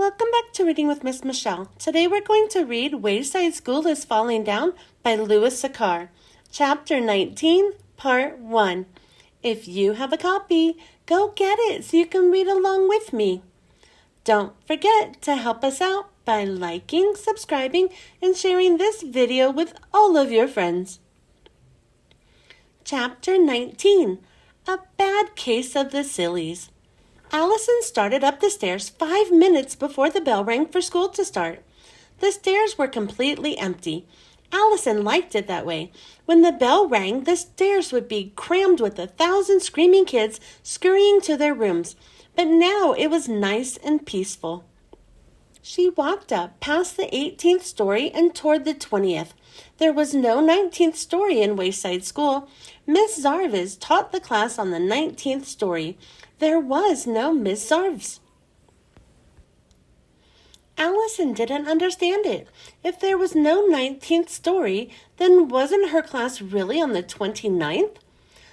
Welcome back to Reading with Miss Michelle. Today we're going to read Wayside School is Falling Down by Louis Sachar, Chapter 19, Part 1. If you have a copy, go get it so you can read along with me. Don't forget to help us out by liking, subscribing, and sharing this video with all of your friends. Chapter 19, A Bad Case of the Sillies. Allison started up the stairs 5 minutes before the bell rang for school to start. The stairs were completely empty. Allison liked it that way. When the bell rang, the stairs would be crammed with 1,000 screaming kids scurrying to their rooms. But now it was nice and peaceful. She walked up past the 18th story and toward the 20th. There was no 19th story in Wayside School. Miss Zarvis taught the class on the 19th story. There was no Miss Zarvis. Allison didn't understand it. If there was no 19th story, then wasn't her class really on the 29th?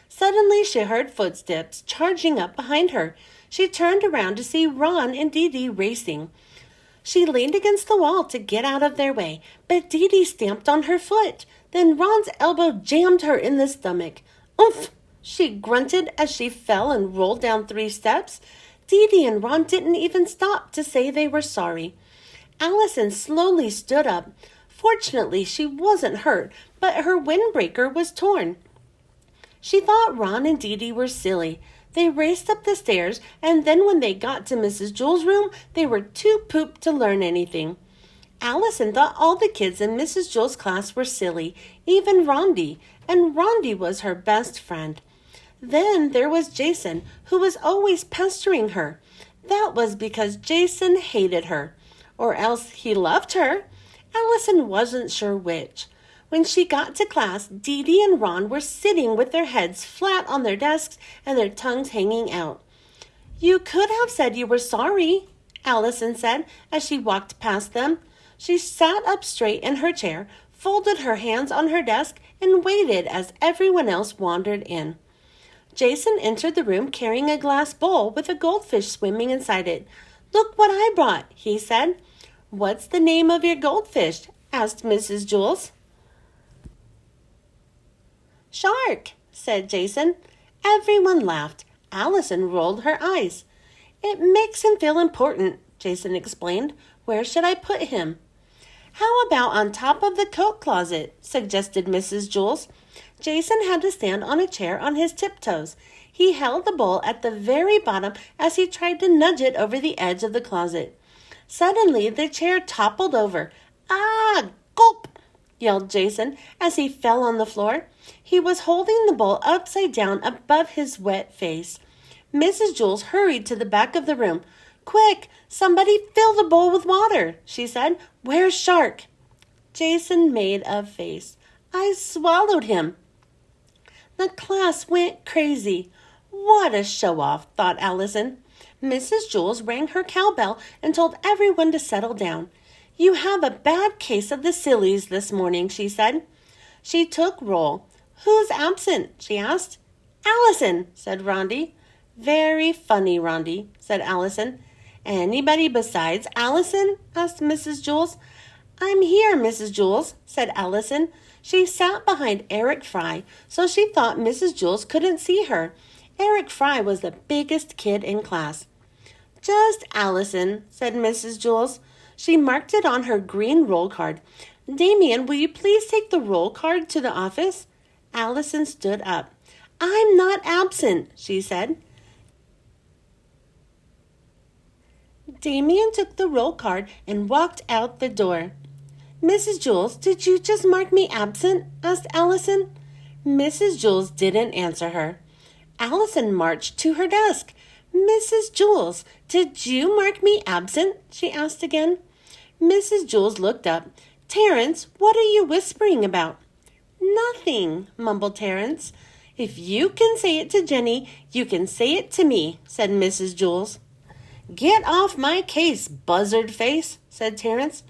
Suddenly she heard footsteps charging up behind her. She turned around to see Ron and Dee Dee racing. She leaned against the wall to get out of their way, but Dee Dee stamped on her foot. Then Ron's elbow jammed her in the stomach. Oomph! She grunted as she fell and rolled down 3 steps. Dee Dee and Ron didn't even stop to say they were sorry. Allison slowly stood up. Fortunately, she wasn't hurt, but her windbreaker was torn. She thought Ron and Dee Dee were silly. They raced up the stairs, and then when they got to Mrs. Jewls' room, they were too pooped to learn anything. Allison thought all the kids in Mrs. Jewls' class were silly, even Rondi, and Rondi was her best friend. Then there was Jason, who was always pestering her. That was because Jason hated her, or else he loved her. Allison wasn't sure which. When she got to class, Dee Dee and Ron were sitting with their heads flat on their desks and their tongues hanging out. "You could have said you were sorry," Allison said as she walked past them. She sat up straight in her chair, folded her hands on her desk, and waited as everyone else wandered in. Jason entered the room carrying a glass bowl with a goldfish swimming inside it. "Look what I brought," he said. "What's the name of your goldfish?" asked Mrs. Jewls. "Shark," said Jason. Everyone laughed. Allison rolled her eyes. "It makes him feel important," Jason explained. "Where should I put him?" "How about on top of the coat closet?" suggested Mrs. Jewls. Jason had to stand on a chair on his tiptoes. He held the bowl at the very bottom as he tried to nudge it over the edge of the closet. Suddenly, the chair toppled over. "Ah, gulp!" yelled Jason as he fell on the floor. He was holding the bowl upside down above his wet face. Mrs. Jewls hurried to the back of the room. "Quick, somebody fill the bowl with water," she said. "Where's Shark?" Jason made a face. "I swallowed him." The class went crazy. What a show-off, thought Allison. Mrs. Jewls rang her cowbell and told everyone to settle down. "You have a bad case of the sillies this morning," she said. She took roll. "Who's absent?" she asked. "Allison," said Rondi. "Very funny, Rondi," said Allison. "Anybody besides Allison?" asked Mrs. Jewls. "I'm here, Mrs. Jewls," said Allison. She sat behind Eric Fry, so she thought Mrs. Jewls couldn't see her. Eric Fry was the biggest kid in class. "Just Allison," said Mrs. Jewls. She marked it on her green roll card. "Damien, will you please take the roll card to the office?" Allison stood up. "I'm not absent," she said. Damien took the roll card and walked out the door. "Mrs. Jewls, did you just mark me absent?" asked Allison. Mrs. Jewls didn't answer her. Allison marched to her desk. "Mrs. Jewls, did you mark me absent?" she asked again. Mrs. Jewls looked up. "Terrence, what are you whispering about?" "Nothing," mumbled Terrence. "If you can say it to Jenny, you can say it to me," said Mrs. Jewls. "Get off my case, buzzard face," said Terrence.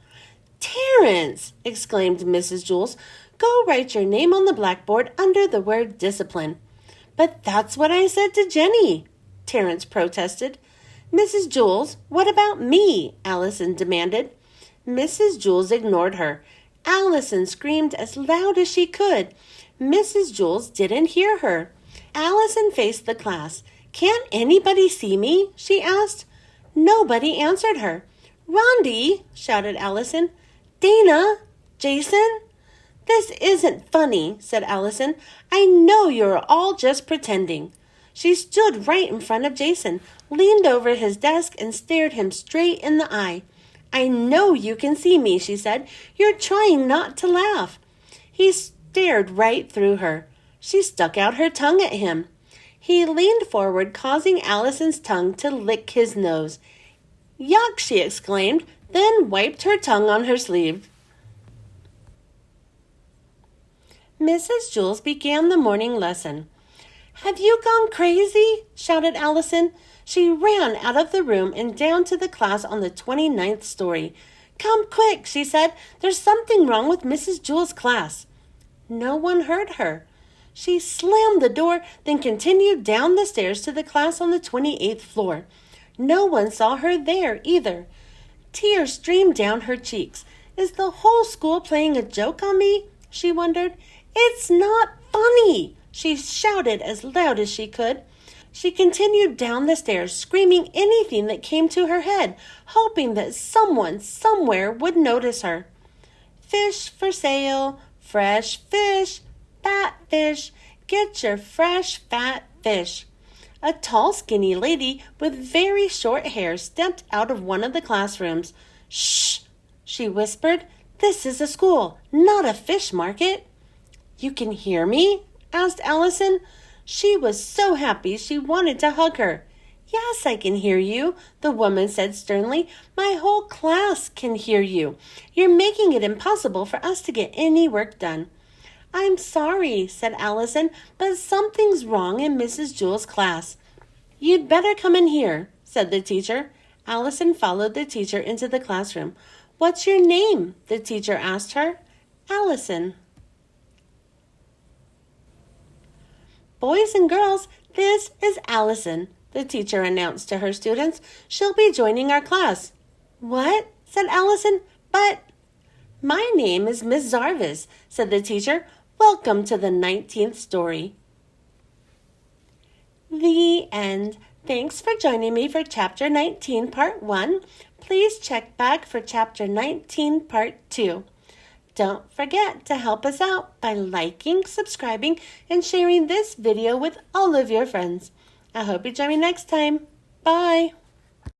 "Terrence!" exclaimed Mrs. Jewls. "Go write your name on the blackboard under the word discipline." "But that's what I said to Jenny," Terrence protested. Mrs. Jules, what about me? Allison demanded. Mrs. Jules ignored her. Allison screamed as loud as she could. Mrs. Jules didn't hear her. Allison faced the class. Can't anybody see me? She asked. Nobody answered her. Rondi, shouted Allison. Dana, Jason? This isn't funny, said Allison. I know you're all just pretending. She stood right in front of Jason, leaned over his desk, and stared him straight in the eye. I know you can see me, she said. You're trying not to laugh. He stared right through her. She stuck out her tongue at him. He leaned forward, causing Allison's tongue to lick his nose. Yuck, she exclaimed, then wiped her tongue on her sleeve. Mrs. Jules began the morning lesson. Have you gone crazy? Shouted Allison. She ran out of the room and down to the class on the 29th story. Come quick, she said. There's something wrong with Mrs. Jules' class. No one heard her. She slammed the door, then continued down the stairs to the class on the 28th floor. No one saw her there either. Tears streamed down her cheeks. Is the whole school playing a joke on me? She wondered. It's not funny, she shouted as loud as she could. She continued down the stairs, screaming anything that came to her head, hoping that someone somewhere would notice her. Fish for sale, fresh fish, fat fish, get your fresh fat fish. A tall, skinny lady with very short hair stepped out of one of the classrooms. Shh, she whispered. This is a school, not a fish market. You can hear me? Asked Allison. She was so happy she wanted to hug her. Yes, I can hear you, the woman said sternly. My whole class can hear you. You're making it impossible for us to get any work done. I'm sorry, said Allison, but something's wrong in Mrs. Jules' class. You'd better come in here, said the teacher. Allison followed the teacher into the classroom. What's your name? The teacher asked her. Allison. Boys and girls, this is Allison, the teacher announced to her students. She'll be joining our class. What? Said Allison. But my name is Miss Zarvis, said the teacher. Welcome to the 19th story. The end. Thanks for joining me for Chapter 19, Part 1. Please check back for Chapter 19, Part 2. Don't forget to help us out by liking, subscribing, and sharing this video with all of your friends. I hope you join me next time. Bye!